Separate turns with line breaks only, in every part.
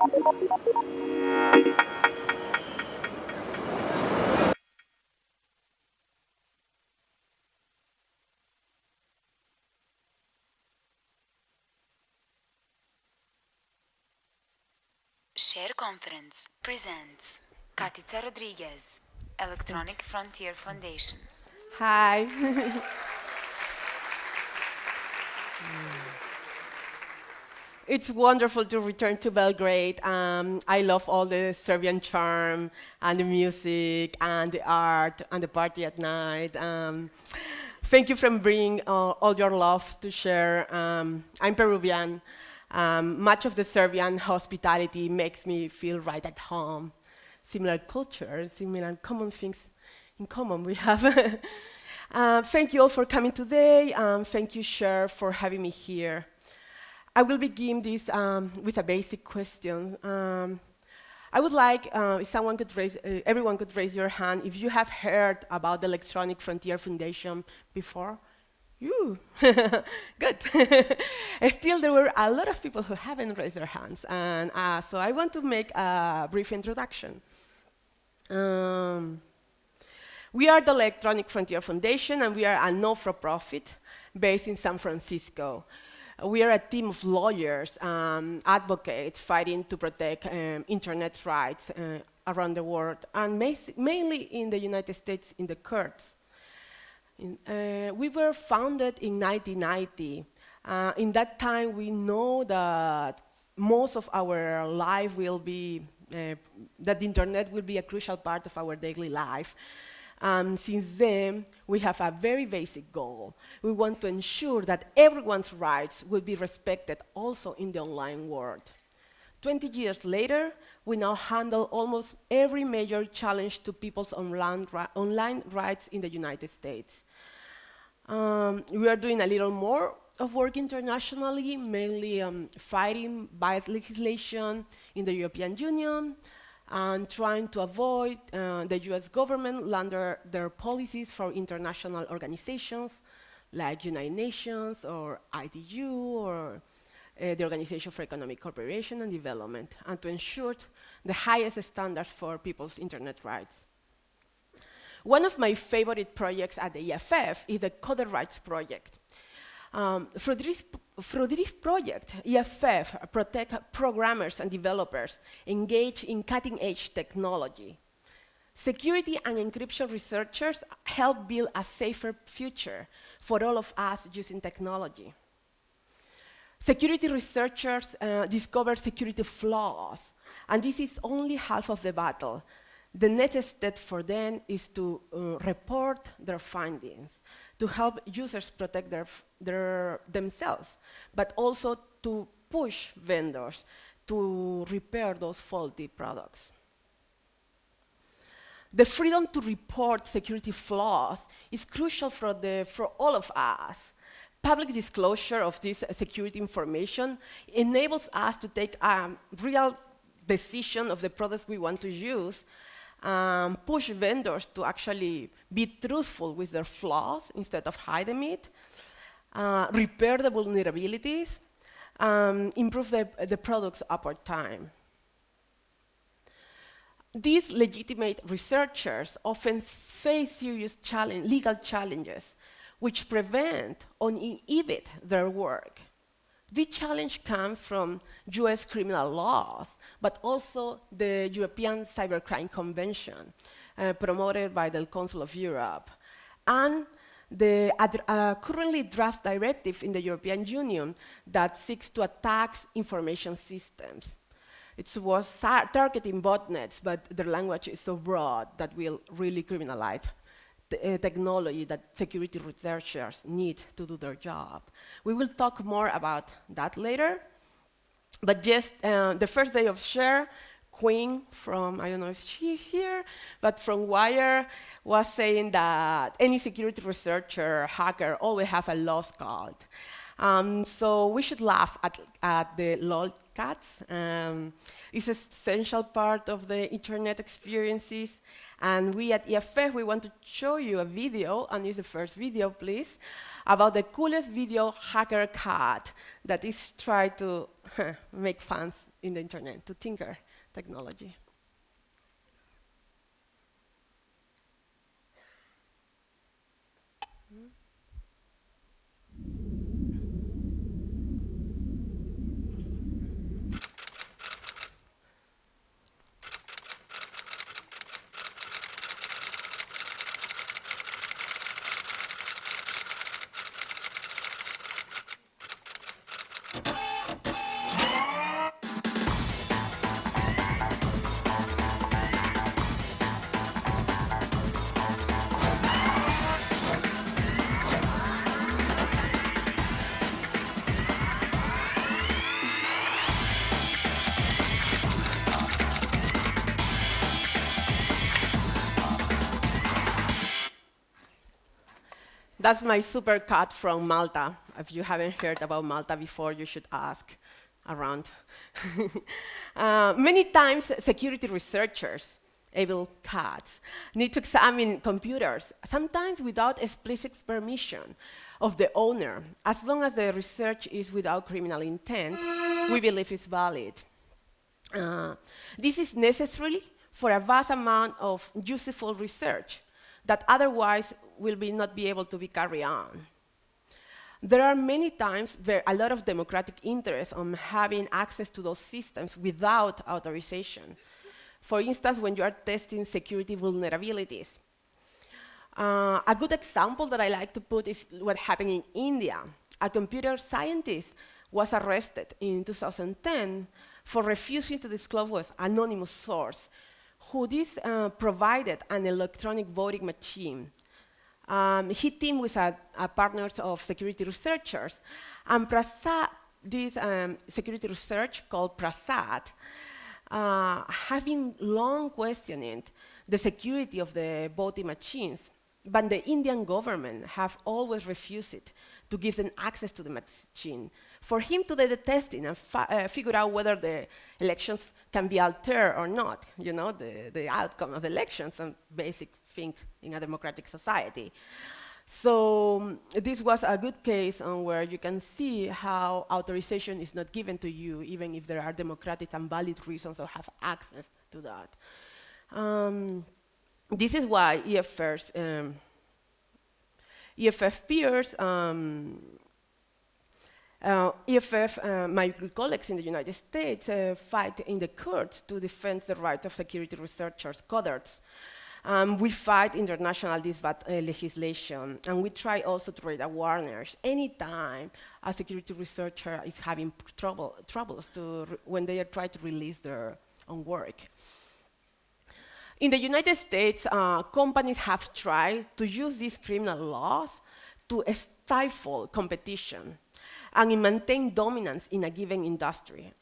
Share Conference presents Katitza Rodriguez, Electronic Frontier Foundation.
Hi. It's wonderful to return to Belgrade. I love all the Serbian charm and the music and the art and the party at night. Thank you for bringing all your love to share. I'm Peruvian. Much of the Serbian hospitality makes me feel right at home. Similar culture, similar common things in common we have. Thank you all for coming today. Thank you, Cher, for having me here. I will begin this with a basic question. I would like if everyone could raise your hand if you have heard about the Electronic Frontier Foundation before. You, good. Still, there were a lot of people who haven't raised their hands, and so I want to make a brief introduction. We are the Electronic Frontier Foundation, and we are a non-for-profit based in San Francisco. We are a team of lawyers, advocates fighting to protect internet rights around the world, and mainly in the United States in the courts. We were founded in 1990. In that time, we know that most of our life will be, that the internet will be a crucial part of our daily life. Since then, we have a very basic goal. We want to ensure that everyone's rights will be respected also in the online world. 20 years later, we now handle almost every major challenge to people's online rights in the United States. We are doing a little more of work internationally, mainly fighting bias legislation in the European Union, and trying to avoid the US government launder their policies for international organizations like United Nations or ITU or the Organization for Economic Cooperation and Development, and to ensure the highest standards for people's internet rights. One of my favorite projects at the EFF is the Coder Rights Project. Through this project, EFF protect programmers and developers engaged in cutting-edge technology. Security and encryption researchers help build a safer future for all of us using technology. Security researchers discover security flaws, and this is only half of the battle. The next step for them is to report their findings, to help users protect themselves, but also to push vendors to repair those faulty products. The freedom to report security flaws is crucial for all of us. Public disclosure of this security information enables us to take a real decision of the products we want to use, push vendors to actually be truthful with their flaws instead of hiding it, repair the vulnerabilities, improve the product's uptime time. These legitimate researchers often face serious legal challenges which prevent or inhibit their work. This challenge comes from US criminal laws, but also the European Cybercrime Convention, promoted by the Council of Europe, and the currently draft directive in the European Union that seeks to attack information systems. It was targeting botnets, but their language is so broad that will really criminalize technology that security researchers need to do their job. We will talk more about that later. But just the first day of Share, Queen from, I don't know if she's here, but from Wire was saying that any security researcher, hacker, always have a lost cause. So we should laugh at the lolcats. It's an essential part of the internet experiences. And we at EFF, we want to show you a video, and it's the first video, please, about the coolest video hacker cat that is trying to make fun in the internet, to tinker technology. That's my super cat from Malta. If you haven't heard about Malta before, you should ask around. Many times, security researchers, evil cats, need to examine computers, sometimes without explicit permission of the owner. As long as the research is without criminal intent, we believe it's valid. This is necessary for a vast amount of useful research that otherwise will not be able to be carried on. There are many times a lot of democratic interest on having access to those systems without authorization. For instance, when you are testing security vulnerabilities. A good example that I like to put is what happened in India. A computer scientist was arrested in 2010 for refusing to disclose an anonymous source who provided an electronic voting machine. He teamed with a partners of security researchers, and this security research called Prasad have been long questioning the security of the voting machines, but the Indian government have always refused to give them access to the machine. For him to do the testing and figure out whether the elections can be altered or not, you know, the outcome of the elections, and basic thing in a democratic society. So this was a good case on where you can see how authorization is not given to you, even if there are democratic and valid reasons to have access to that. This is why EFF peers, EFF, my colleagues in the United States, fight in the courts to defend the right of security researchers, coders. We fight international this bad legislation, and we try also to raise awareness. Anytime a security researcher is having troubles when they try to release their own work. In the United States, companies have tried to use these criminal laws to stifle competition and maintain dominance in a given industry.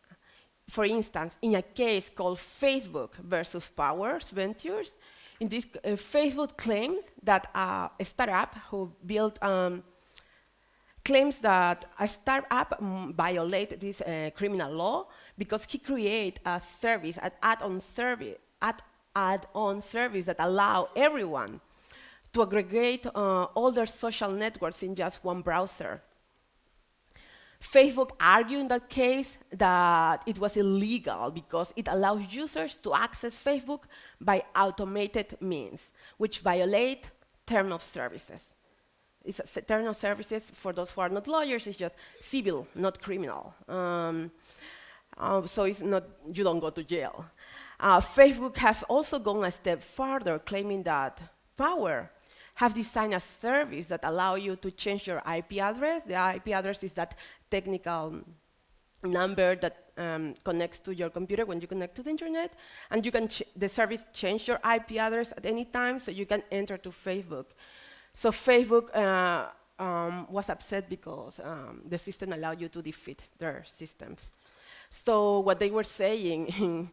For instance, in a case called Facebook versus Powers Ventures, in this, Facebook claims that a startup who built claims that a startup violated this criminal law because he created a service, an add-on service that allow everyone to aggregate all their social networks in just one browser. Facebook argued in that case that it was illegal because it allows users to access Facebook by automated means, which violate terms of services. Terms of services, for those who are not lawyers, is just civil, not criminal. So it's not, you don't go to jail. Facebook has also gone a step further, claiming that Power have designed a service that allow you to change your IP address. The IP address is that technical number that connects to your computer when you connect to the internet, and you can the service change your IP address at any time, so you can enter to Facebook. So Facebook was upset because the system allowed you to defeat their systems. So what they were saying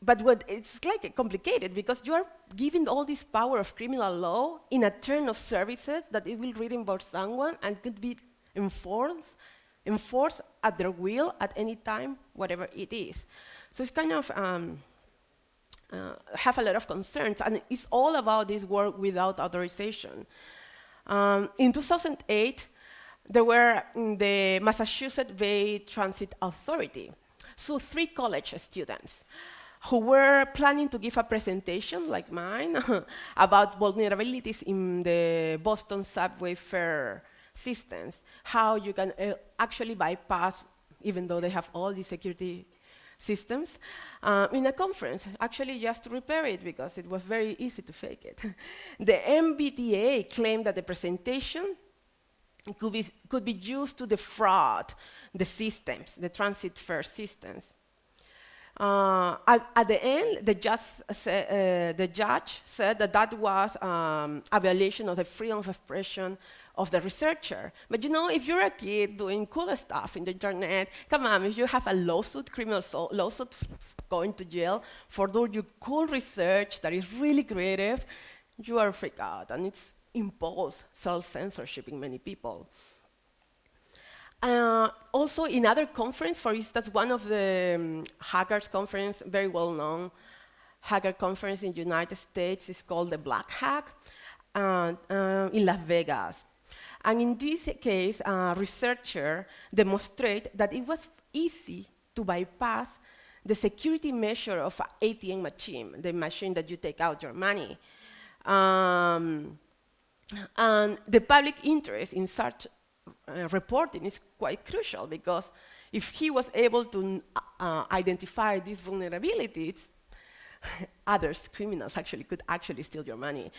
but it's like complicated because you are giving all this power of criminal law in a term of services that it will reimburse someone and could be enforced at their will at any time, whatever it is. So it's kind of have a lot of concerns, and it's all about this work without authorization. In 2008, there were the Massachusetts Bay Transit Authority sued 3 college students who were planning to give a presentation like mine about vulnerabilities in the Boston subway fare systems, how you can actually bypass, even though they have all these security systems, in a conference, actually just to repair it because it was very easy to fake it. The MBTA claimed that the presentation could be used to defraud the systems, the transit fare systems. At the end, the judge said that that was a violation of the freedom of expression of the researcher. But you know, if you're a kid doing cool stuff in the internet, come on, if you have a lawsuit, criminal lawsuit going to jail for doing your cool research that is really creative, you are freaked out, and it's imposed self-censorship in many people. Also, in other conference, for instance, one of the hackers conference, very well-known hacker conference in the United States is called the Black Hack in Las Vegas. And in this case, a researcher demonstrated that it was easy to bypass the security measure of an ATM machine, the machine that you take out your money. And the public interest in such reporting is quite crucial, because if he was able to identify these vulnerabilities, others, criminals, could actually steal your money.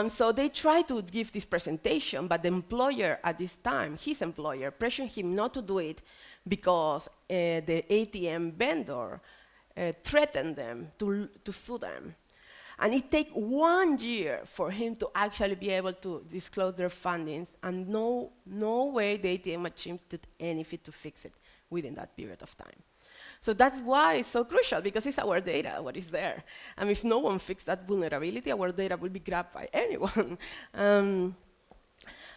So they tried to give this presentation, but the employer at this time, his employer, pressured him not to do it because the ATM vendor threatened them to sue them. And it takes 1 year for him to actually be able to disclose their findings, and no way the ATM machines did anything to fix it within that period of time. So that's why it's so crucial, because it's our data, what is there. And if no one fixes that vulnerability, our data will be grabbed by anyone.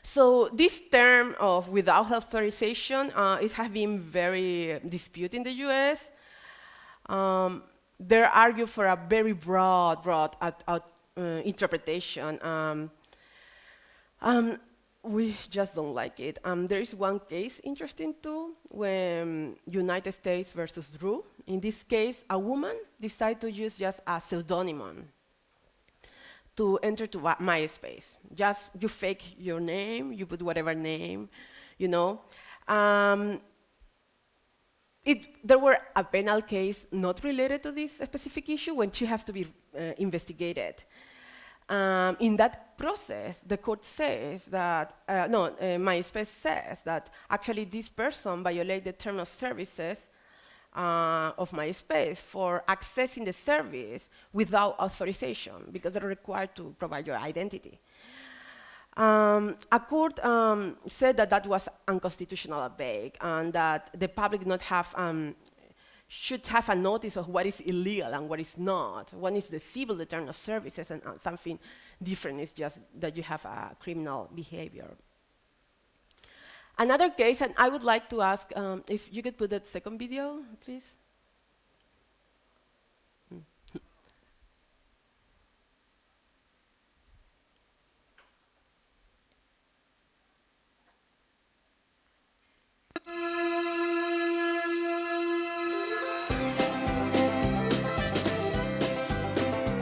So this term of without authorization, it has been very disputed in the US. They argue for a very broad interpretation. We just don't like it. There is one case interesting too, when United States versus Drew. In this case, a woman decided to use just a pseudonym to enter to MySpace. Just you fake your name, you put whatever name, you know. There were a penal case not related to this specific issue when she has to be investigated. In that process, the court says that, MySpace says that actually this person violated the terms of services of MySpace for accessing the service without authorization, because they're required to provide your identity. A court said that that was unconstitutional at vague, and that the public should have a notice of what is illegal and what is not. One is the civil, the term of services, and something different is just that you have a criminal behavior. Another case, and I would like to ask if you could put that second video, please.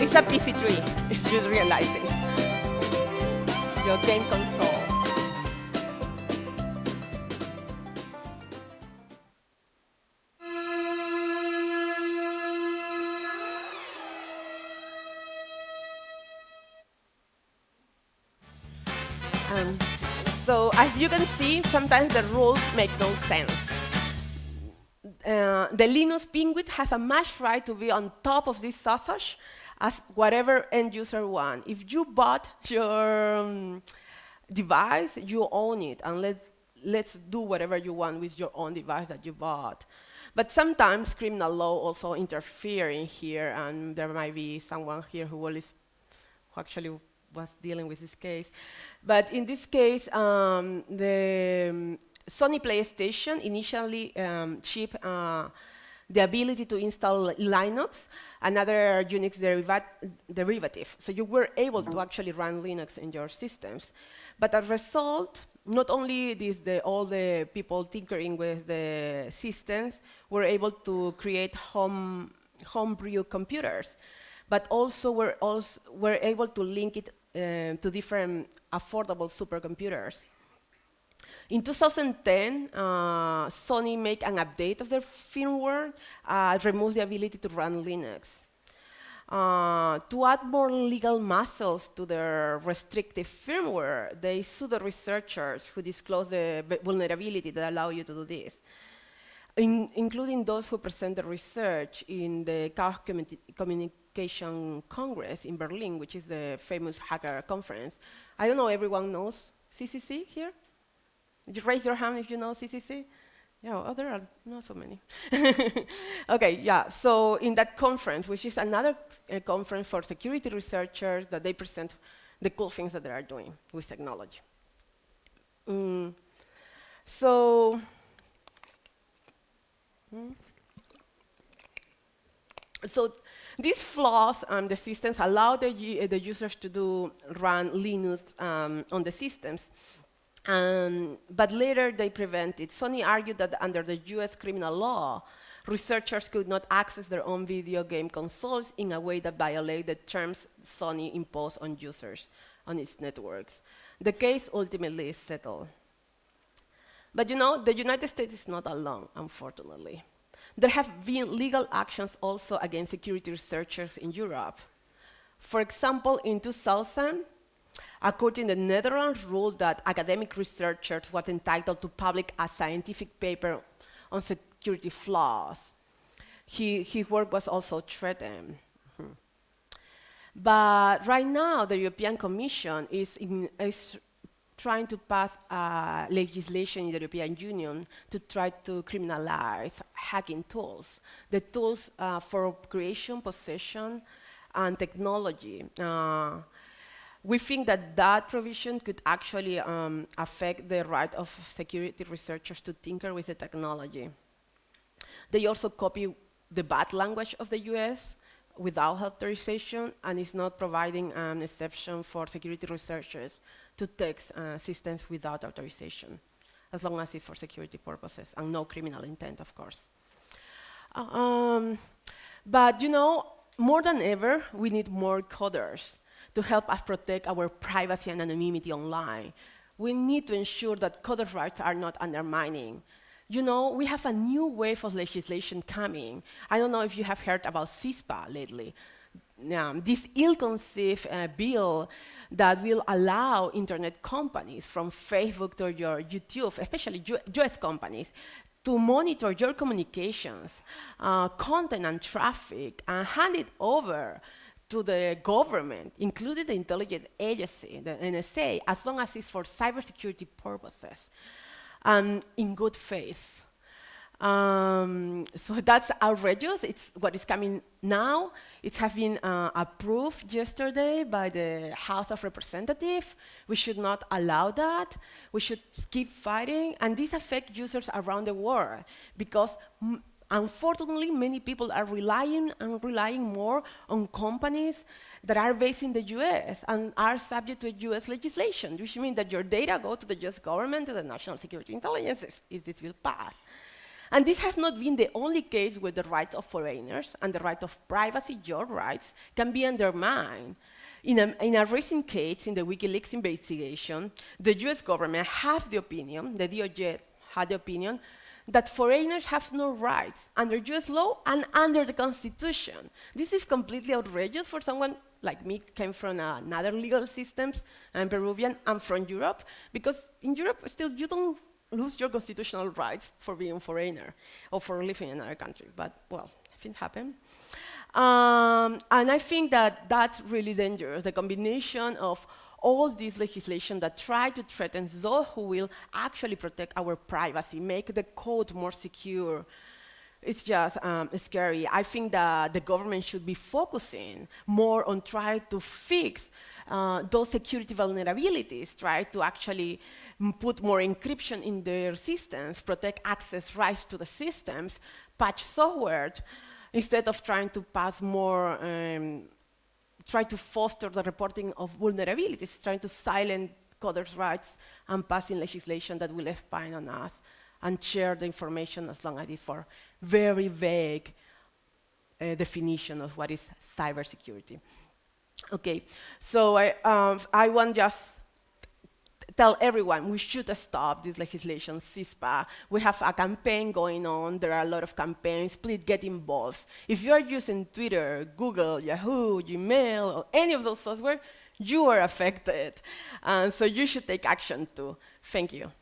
It's a PC3, if you're realizing. Your game console. So as you can see, sometimes the rules make no sense. The Linux Penguin has a much right to be on top of this sausage as whatever end user wants. If you bought your device, you own it, and let's do whatever you want with your own device that you bought. But sometimes criminal law also interfere in here, and there might be someone here who actually was dealing with this case. But in this case, the Sony PlayStation initially shipped the ability to install Linux, another Unix derivative. So you were able to actually run Linux in your systems. But as a result, not only all the people tinkering with the systems were able to create homebrew computers, but also were able to link it to different affordable supercomputers. In 2010, Sony made an update of their firmware, removed the ability to run Linux. To add more legal muscles to their restrictive firmware, they sued the researchers who disclosed the vulnerability that allow you to do this, including those who present the research in the Chaos Communication Congress in Berlin, which is the famous hacker conference. I don't know, everyone knows CCC here? Did you raise your hand if you know CCC? Yeah, oh, there are not so many. Okay, yeah, so in that conference, which is another conference for security researchers, that they present the cool things that they are doing with technology. So, so these flaws on the systems allow the users to run Linux on the systems. But later they prevented. Sony argued that under the US criminal law, researchers could not access their own video game consoles in a way that violated the terms Sony imposed on users on its networks. The case ultimately is settled. But you know, the United States is not alone, unfortunately. There have been legal actions also against security researchers in Europe. For example, in 2000, a court in the Netherlands ruled that academic researchers was entitled to publish a scientific paper on security flaws. His work was also threatened. But right now, the European Commission is trying to pass legislation in the European Union to try to criminalize hacking tools, the tools for creation, possession, and technology. We think that that provision could actually affect the right of security researchers to tinker with the technology. They also copy the bad language of the US without authorization, and is not providing an exception for security researchers to text systems without authorization, as long as it's for security purposes, and no criminal intent, of course. But you know, more than ever, we need more coders to help us protect our privacy and anonymity online. We need to ensure that coder rights are not undermining. You know, we have a new wave of legislation coming. I don't know if you have heard about CISPA lately. This ill-conceived bill that will allow internet companies, from Facebook to your YouTube, especially US companies, to monitor your communications, content and traffic, and hand it over to the government, including the intelligence agency, the NSA, as long as it's for cybersecurity purposes, in good faith. So that's outrageous. It's what is coming now. It has been approved yesterday by the House of Representatives. We should not allow that. We should keep fighting. And this affects users around the world, because unfortunately, many people are relying more on companies that are based in the US and are subject to US legislation, which means that your data go to the US government, to the National Security Intelligence, if this will pass. And this has not been the only case where the rights of foreigners and the right of privacy, your rights, can be undermined. In a recent case, in the WikiLeaks investigation, the US government has the opinion, the DOJ had the opinion, that foreigners have no rights under US law and under the Constitution. This is completely outrageous for someone like me, came from another legal systems, I'm Peruvian, I'm from Europe, because in Europe still you don't lose your constitutional rights for being a foreigner or for living in another country, but well, it happened. And I think that that's really dangerous, the combination of all this legislation that try to threaten those who will actually protect our privacy, make the code more secure. It's just scary. I think that the government should be focusing more on trying to fix those security vulnerabilities, try to actually put more encryption in their systems, protect access rights to the systems, patch software, instead of trying to pass more try to foster the reporting of vulnerabilities, trying to silence coders' rights and passing legislation that will spy on us and share the information as long as it's for very vague definition of what is cybersecurity. Okay, so I want just tell everyone we should stop this legislation, CISPA. We have a campaign going on. There are a lot of campaigns. Please get involved. If you are using Twitter, Google, Yahoo, Gmail, or any of those software, you are affected. So you should take action too. Thank you.